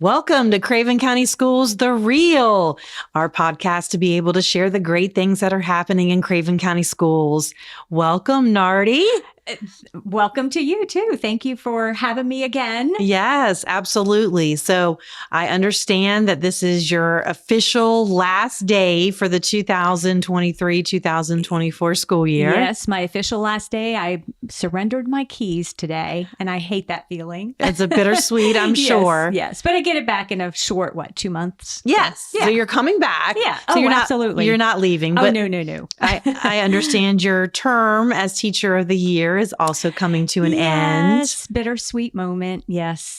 Welcome to Craven County Schools, The Real, our podcast to be able to share the great things that are happening in Craven County Schools. Welcome, Nardi. Welcome to you too. Thank you for having me again. Yes, absolutely. So I understand that this is your official last day for the 2023-2024 school year. Yes, my official last day. I surrendered my keys today, and I hate that feeling. It's a bittersweet, I'm sure. Yes, but I get it back in a short, 2 months? Yes. Yeah. So you're coming back. Yeah. So you're not, absolutely. You're not leaving. Oh, But no. I understand your term as Teacher of the Year is also coming to an end. Yes, bittersweet moment. Yes.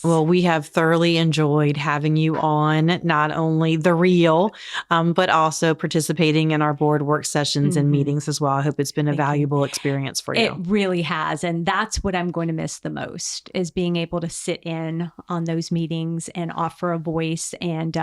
Well, we have thoroughly enjoyed having you on, not only The Real, but also participating in our board work sessions and meetings as well. I hope it's been a valuable experience for you. It really has. And that's what I'm going to miss the most, is being able to sit in on those meetings and offer a voice. And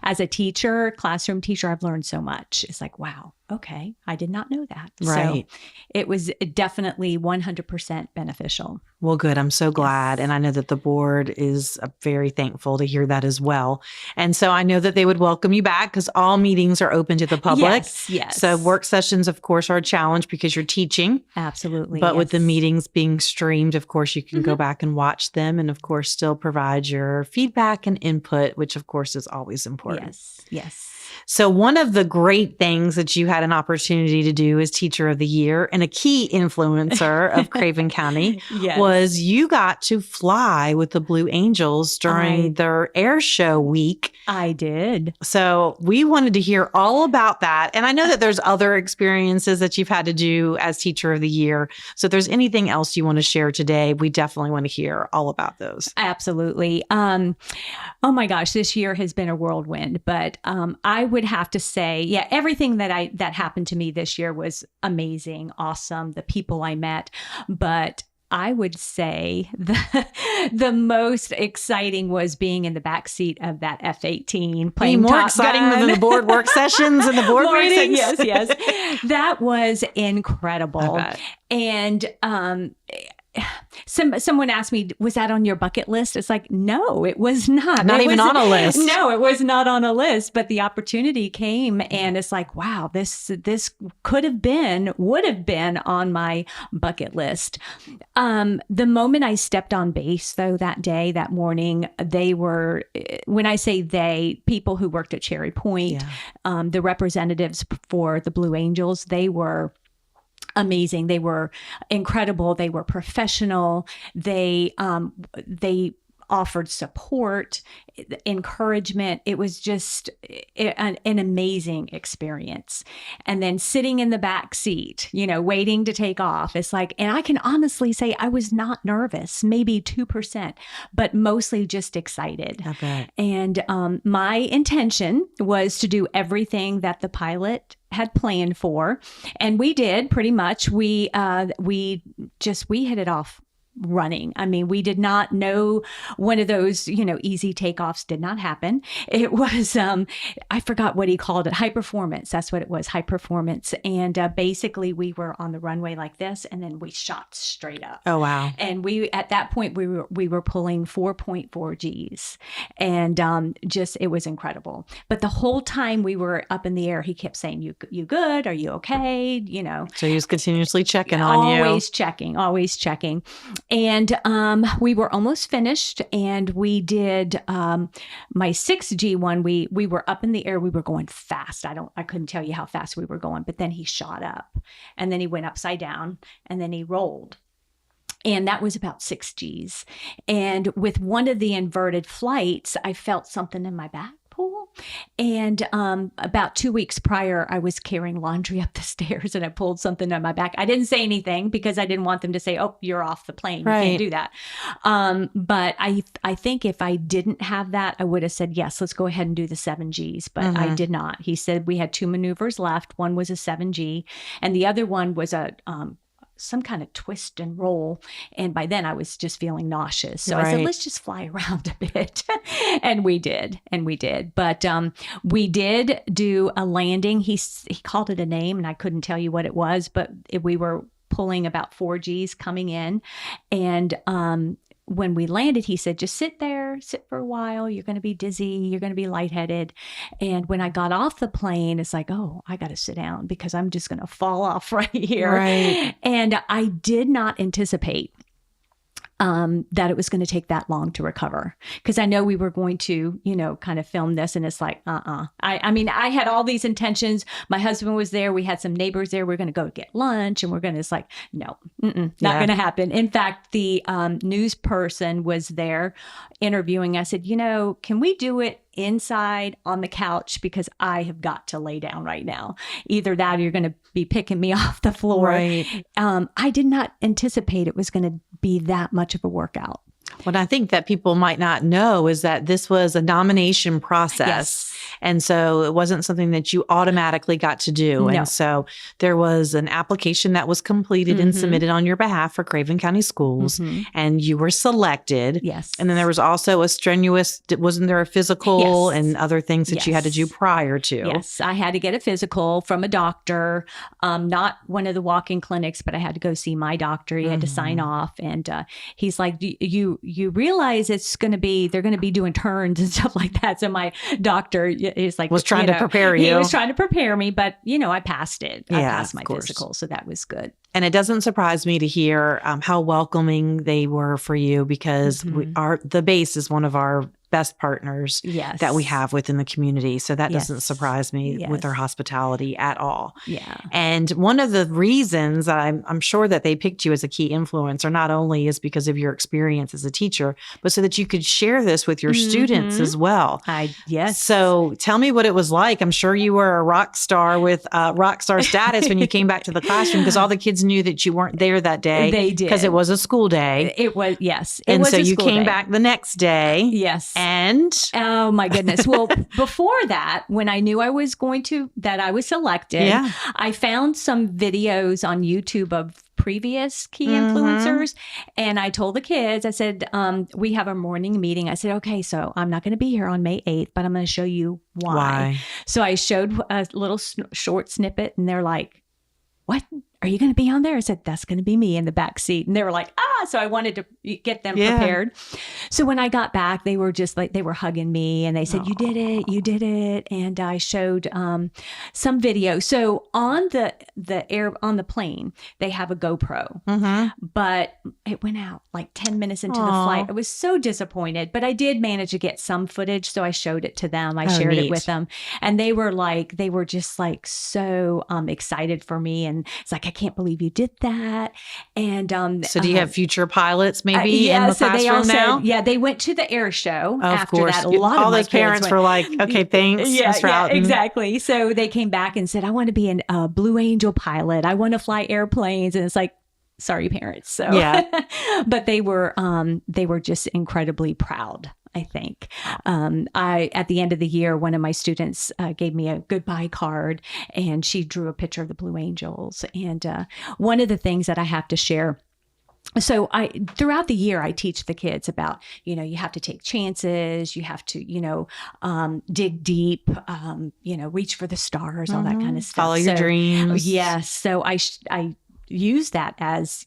as a teacher, classroom teacher, I've learned so much. It's like, wow, okay, I did not know that. Right. So it was definitely 100% beneficial. Well, good. I'm so glad. And I know that the board is very thankful to hear that as well. And so I know that they would welcome you back because all meetings are open to the public. Yes. So work sessions, of course, are a challenge because you're teaching. Absolutely. But with the meetings being streamed, of course, you can go back and watch them and, of course, still provide your feedback and input, which, of course, is always important. Yes. So one of the great things that you had an opportunity to do as Teacher of the Year and a key influencer of Craven County was you got to fly with the Blue Angels during their air show week. I did. So we wanted to hear all about that. And I know that there's other experiences that you've had to do as Teacher of the Year. So if there's anything else you want to share today, we definitely want to hear all about those. Absolutely. Oh my gosh, this year has been a whirlwind, but I would have to say, everything that happened to me this year was amazing, awesome, the people I met, but I would say the most exciting was being in the back seat of that F-18 playing more Top exciting Gun. than the board work sessions and the board meetings. Yes. That was incredible. And someone asked me, was that on your bucket list? It's like, no, it was not. Not even on a list. No, it was not on a list, but the opportunity came and it's like, wow, this would have been on my bucket list. The moment I stepped on base though, that morning, they were, when I say they, people who worked at Cherry Point, the representatives for the Blue Angels, they were amazing. They were incredible. They were professional. They offered support, encouragement. It was just an amazing experience. And then sitting in the back seat, waiting to take off. It's like, and I can honestly say I was not nervous, maybe 2%, but mostly just excited. Okay. And my intention was to do everything that the pilot had planned for. And we did pretty much. We hit it off running. I mean, we did not know one of those, easy takeoffs did not happen. It was, I forgot what he called it, high performance. That's what it was, high performance. And basically we were on the runway like this, and then we shot straight up. Oh, wow. And at that point, we were pulling 4.4 Gs, and it was incredible. But the whole time we were up in the air, he kept saying, you good? Are you okay? So he was continuously checking on you. Always checking. And we were almost finished, and we did my 6G one. We were up in the air. We were going fast. I couldn't tell you how fast we were going, but then he shot up, and then he went upside down, and then he rolled. And that was about 6 Gs. And with one of the inverted flights, I felt something in my back pool. And about 2 weeks prior, I was carrying laundry up the stairs and I pulled something on my back. I didn't say anything because I didn't want them to say, oh, you're off the plane. Right. You can't do that. But I think if I didn't have that, I would have said, yes, let's go ahead and do the 7 Gs. But I did not. He said we had 2 maneuvers left. One was a 7G and the other one was some kind of twist and roll. And by then I was just feeling nauseous. So I said, let's just fly around a bit. And we did. But we did do a landing. He called it a name and I couldn't tell you what it was, but we were pulling about 4 Gs coming in. And when we landed, he said, just sit there, sit for a while. You're going to be dizzy. You're going to be lightheaded. And when I got off the plane, it's like, oh, I got to sit down because I'm just going to fall off right here. Right. And I did not anticipate that it was going to take that long to recover. Because I know we were going to, kind of film this, and it's like, I mean, I had all these intentions. My husband was there. We had some neighbors there. We're going to go get lunch, and it's like, no, not going to happen. In fact, the news person was there interviewing. I said, can we do it inside on the couch, because I have got to lay down right now. Either that or you're going to be picking me off the floor. Right. I did not anticipate it was going to be that much of a workout. What I think that people might not know is that this was a nomination process. Yes. And so it wasn't something that you automatically got to do. No. And so there was an application that was completed and submitted on your behalf for Craven County Schools, and you were selected. Yes. And then there was also a strenuous, wasn't there a physical Yes. and other things that you had to do prior to? Yes, I had to get a physical from a doctor, not one of the walk-in clinics, but I had to go see my doctor. He had to sign off, and he's like, you realize they're going to be doing turns and stuff like that. So my doctor is like, was trying to prepare you. He was trying to prepare me, but I passed it. I passed my course. physical, so that was good. And it doesn't surprise me to hear how welcoming they were for you, because the base is one of our best partners that we have within the community. So that doesn't surprise me with their hospitality at all. Yeah. And one of the reasons I'm sure that they picked you as a key influencer, not only is because of your experience as a teacher, but so that you could share this with your students as well. Yes. So tell me what it was like. I'm sure you were a rock star with rock star status when you came back to the classroom, because all the kids knew that you weren't there that day. They did. Because it was a school day. It was, yes. And so you came back the next day. Yes. And oh my goodness. Well, before that, when I knew I was selected, I found some videos on YouTube of previous key influencers. And I told the kids, I said, we have a morning meeting. I said, okay, so I'm not going to be here on May 8th, but I'm going to show you why. So I showed a little short snippet, and they're like, what? Are you going to be on there? I said, that's going to be me in the back seat. And they were like, so I wanted to get them prepared. So when I got back, they were just like, they were hugging me, and they said, you did it. And I showed some video. So on the plane, they have a GoPro, but it went out like 10 minutes into the flight. I was so disappointed, but I did manage to get some footage. So I showed it to them. I shared it with them, and they were just like so excited for me. And it's like, I can't believe you did that. And so do you have future pilots maybe in the classroom now? Yeah, they went to the air show after course. that. A lot all of my those parents kids were like, okay, thanks, Ms. Routten. Exactly. So they came back and said, I want to be a Blue Angel pilot. I want to fly airplanes. And it's like, sorry, parents. So, but they were just incredibly proud. I think. At the end of the year, one of my students gave me a goodbye card, and she drew a picture of the Blue Angels. And one of the things that I have to share, so throughout the year, I teach the kids about, you have to take chances, you have to, dig deep, reach for the stars, all that kind of stuff. Follow your dreams. Yes. So I use that as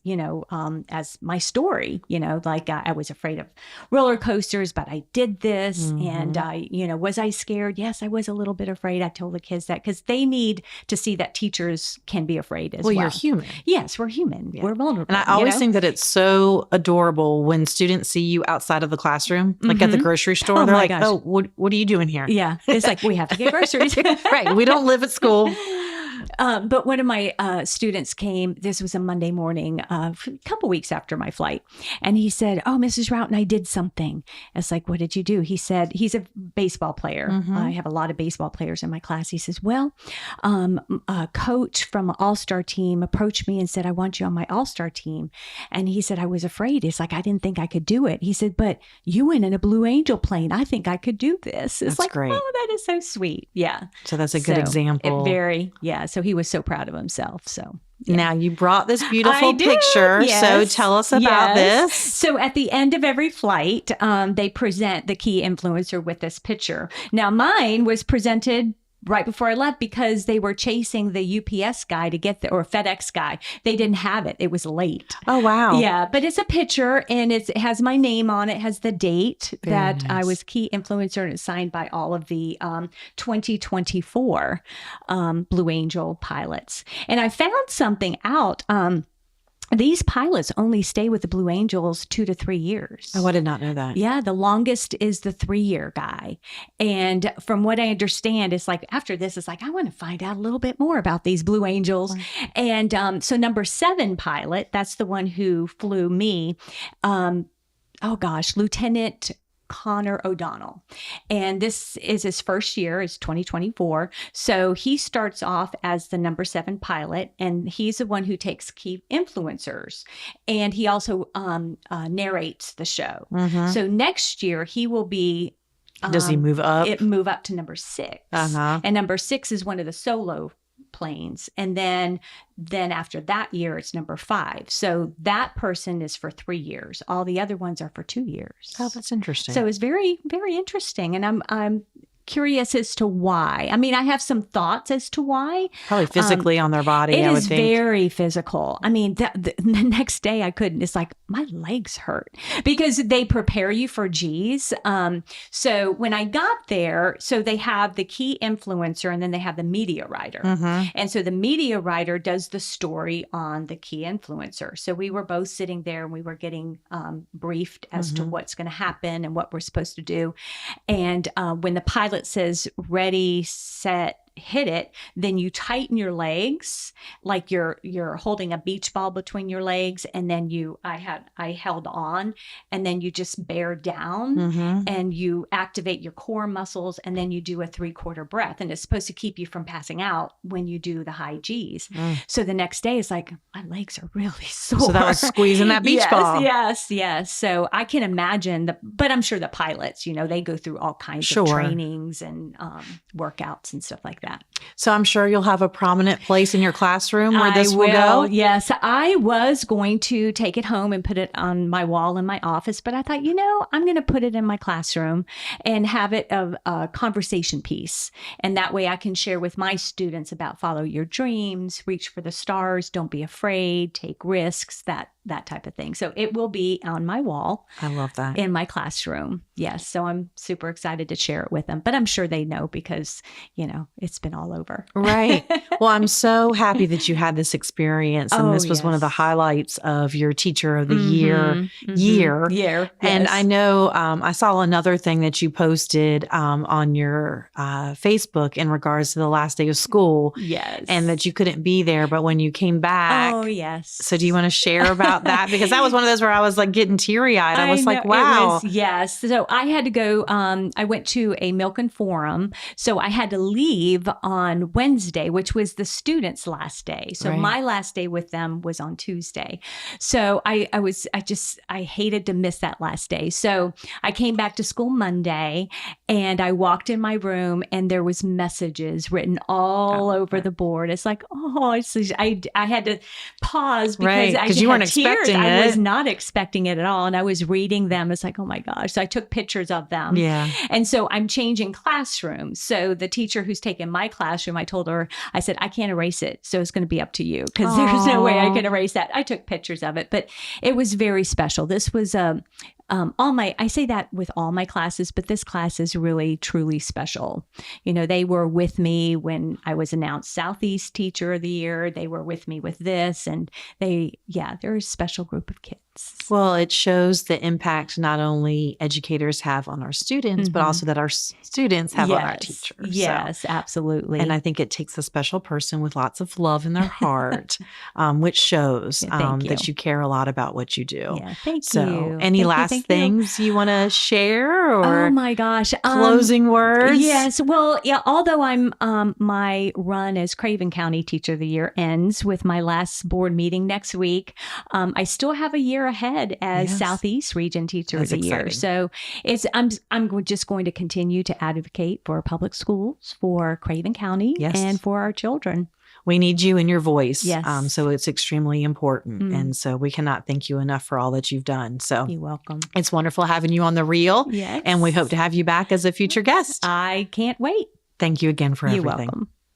my story, like I was afraid of roller coasters, but I did this. And was I scared? Yes, I was a little bit afraid. I told the kids that, because they need to see that teachers can be afraid as well. Well, you're human. Yes, we're human. Yeah. We're vulnerable. And I always think that it's so adorable when students see you outsed of the classroom, like at the grocery store. They're like, oh, what are you doing here? Yeah. It's like, we have to get groceries. Right. We don't live at school. But one of my students came, this was a Monday morning, a couple weeks after my flight. And he said, oh, Mrs. Routten, I did something. It's like, what did you do? He said, he's a baseball player. I have a lot of baseball players in my class. He says, well, a coach from an all-star team approached me and said, I want you on my all-star team. And he said, I was afraid. It's like, I didn't think I could do it. He said, but you went in a Blue Angel plane. I think I could do this. It's like, great. Oh, that is so sweet. Yeah. So that's a good example. So he was so proud of himself. So now you brought this beautiful picture. Yes. So tell us about this. So at the end of every flight, they present the key influencer with this picture. Now mine was presented right before I left because they were chasing the UPS guy to get or FedEx guy. They didn't have it. It was late. Oh, wow. Yeah, but it's a picture and it has my name on it. It has the date that I was key influencer, and it's signed by all of the 2024 Blue Angel pilots. And I found something out. These pilots only stay with the Blue Angels 2 to 3 years. Oh, I did not know that. Yeah, the longest is the 3-year guy. And from what I understand, it's like after this, it's like, I want to find out a little bit more about these Blue Angels. Right. And so number 7 pilot, that's the one who flew me. Lieutenant Connor O'Donnell. And this is his first year, it's 2024. So he starts off as the number 7 pilot, and he's the one who takes key influencers. And he also narrates the show. Mm-hmm. So next year he will be does he move up? Move up to number 6. Uh-huh. And number 6 is one of the solo planes. And then after that year, it's number 5. So that person is for 3 years. All the other ones are for 2 years. Oh, that's interesting. So it's very, very interesting. And I'm curious as to why. I mean, I have some thoughts as to why. Probably physically on their body, I would think. It is very physical. I mean, the next day I couldn't. It's like my legs hurt because they prepare you for G's. So when I got there, so they have the key influencer and then they have the media writer. Mm-hmm. And so the media writer does the story on the key influencer. So we were both sitting there and we were getting briefed as to what's going to happen and what we're supposed to do. And when the pilot says ready, set, hit it, then you tighten your legs like you're holding a beach ball between your legs, and then I held on, and then you just bear down and you activate your core muscles, and then you do a 3/4 breath, and it's supposed to keep you from passing out when you do the high G's. So the next day it's like my legs are really sore. So that was squeezing that beach ball. Yes. So I can imagine but I'm sure the pilots, they go through all kinds of trainings and workouts and stuff like that. So I'm sure you'll have a prominent place in your classroom where this will go. Yes, I was going to take it home and put it on my wall in my office, but I thought, I'm going to put it in my classroom and have it a conversation piece. And that way I can share with my students about follow your dreams, reach for the stars, don't be afraid, take risks, that type of thing. So it will be on my wall. I love that. In my classroom. Yes. So I'm super excited to share it with them, but I'm sure they know because, it's been all over. Right. Well, I'm so happy that you had this experience. And this was one of the highlights of your Teacher of the Year. Yes. And I know I saw another thing that you posted on your Facebook in regards to the last day of school. Yes. And that you couldn't be there, but when you came back. Oh, yes. So do you want to share about that? Because that was one of those where I was like getting teary-eyed. I was like, wow. Yes. So I had to go, I went to a Milken Forum. So I had to leave on Wednesday, which was the students' last day. So my last day with them was on Tuesday. So I hated to miss that last day. So I came back to school Monday and I walked in my room and there was messages written all over the board. It's like, I had to pause because you weren't expecting it. I was not expecting it at all. And I was reading them. It's like, oh my gosh. So I took pictures of them. Yeah. And so I'm changing classrooms. So the teacher who's taken my classroom, I told her, I said, I can't erase it. So it's going to be up to you because there's no way I can erase that. I took pictures of it, but it was very special. This was I say that with all my classes, but this class is really, truly special. They were with me when I was announced Southeast Teacher of the Year. They were with me with this, and they're a special group of kids. Well, it shows the impact not only educators have on our students, but also that our students have on our teachers. Yes, absolutely. And I think it takes a special person with lots of love in their heart, which shows that you care a lot about what you do. Yeah, thank you. So any last things you want to share or oh my gosh, closing words? Yes. Well, although I'm my run as Craven County Teacher of the Year ends with my last board meeting next week, I still have a year ahead as Southeast Region Teacher of the Year. So I'm just going to continue to advocate for public schools, for Craven County, and for our children. We need you and your voice. Yes. So it's extremely important. And so we cannot thank you enough for all that you've done. So you're welcome. It's wonderful having you on The Reel. Yes. And we hope to have you back as a future guest. I can't wait. Thank you again for You're everything. welcome.